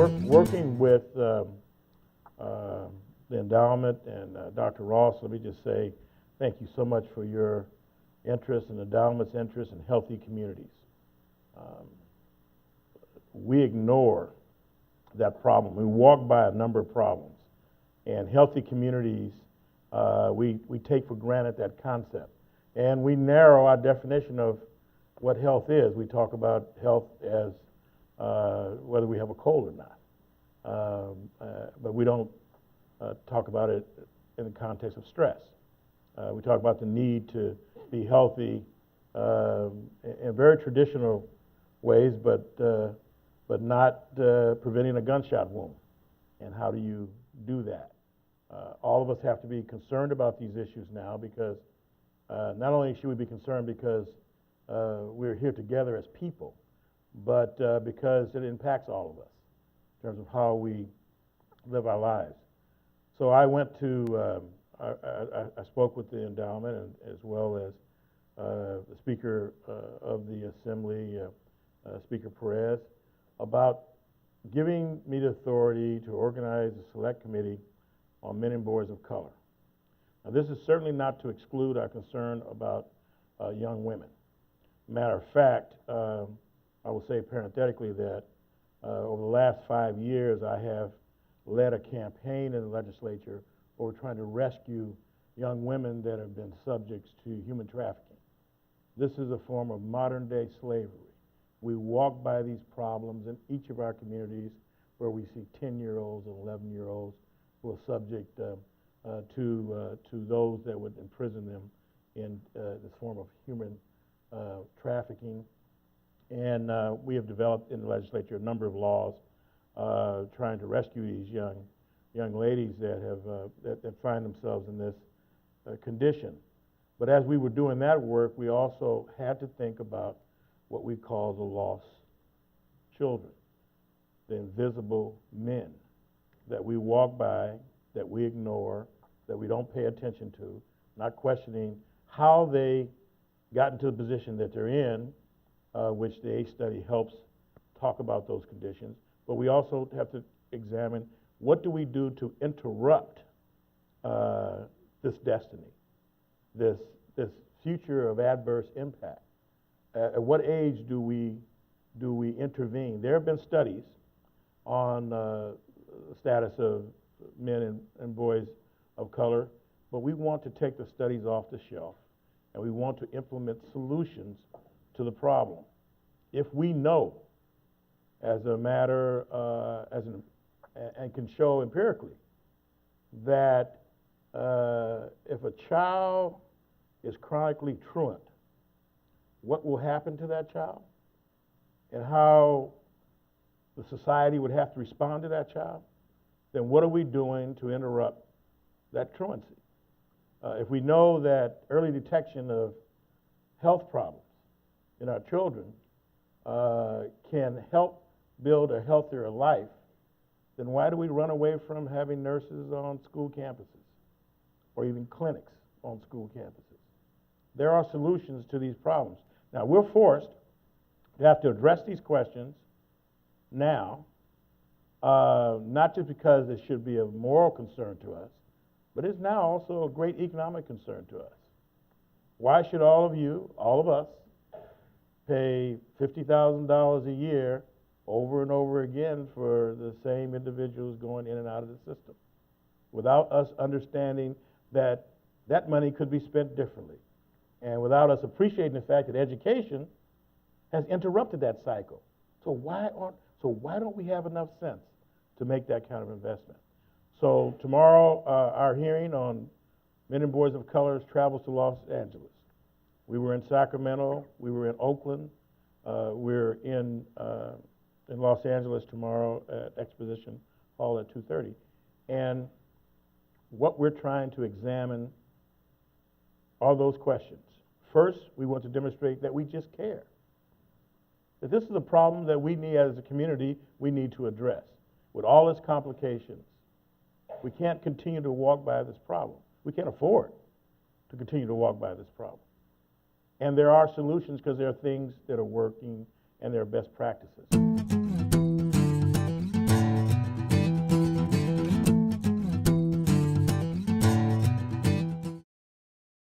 Working with the endowment and Dr. Ross, let me just say thank you so much for your interest and endowment's interest in healthy communities. We ignore that problem. We walk by a number of problems, and healthy communities, we take for granted that concept, and we narrow our definition of what health is. We talk about health as whether we have a cold or not, but we don't talk about it in the context of stress. We talk about the need to be healthy in very traditional ways, but not preventing a gunshot wound. And how do you do that? All of us have to be concerned about these issues now, because not only should we be concerned because we're here together as people, but because it impacts all of us in terms of how we live our lives. So I went to, I spoke with the endowment and as well as the Speaker of the Assembly, Speaker Perez, about giving me the authority to organize a select committee on men and boys of color. Now, this is certainly not to exclude our concern about young women. Matter of fact, I will say parenthetically that over the last 5 years, I have led a campaign in the legislature where we're trying to rescue young women that have been subjects to human trafficking. This is a form of modern-day slavery. We walk by these problems in each of our communities where we see 10-year-olds and 11-year-olds who are subject to those that would imprison them in this form of human trafficking. And we have developed in the legislature a number of laws trying to rescue these young ladies that have that find themselves in this condition. But as we were doing that work, we also had to think about what we call the lost children, the invisible men that we walk by, that we ignore, that we don't pay attention to, not questioning how they got into the position that they're in, which the ACE study helps talk about those conditions. But we also have to examine what do we do to interrupt this destiny, this future of adverse impact. At what age do we intervene? There have been studies on the status of men and boys of color, but we want to take the studies off the shelf, and we want to implement solutions to the problem. If we know, as a matter, and can show empirically, that if a child is chronically truant, what will happen to that child, and how the society would have to respond to that child, then what are we doing to interrupt that truancy? If we know that early detection of health problems in our children can help build a healthier life, then why do we run away from having nurses on school campuses or even clinics on school campuses? There are solutions to these problems. Now, we're forced to have to address these questions now, not just because it should be of moral concern to us, but it's now also a great economic concern to us. Why should all of you, all of us, pay $50,000 a year over and over again for the same individuals going in and out of the system, without us understanding that that money could be spent differently, and without us appreciating the fact that education has interrupted that cycle? So why don't we have enough sense to make that kind of investment? So tomorrow, our hearing on men and boys of color travels to Los Angeles. We were in Sacramento, we were in Oakland, we're in Los Angeles tomorrow at Exposition Hall at 2:30. And what we're trying to examine are those questions. First, we want to demonstrate that we just care, that this is a problem that we need, as a community, we need to address. With all its complications, we can't continue to walk by this problem. We can't afford to continue to walk by this problem. And there are solutions, because there are things that are working and there are best practices.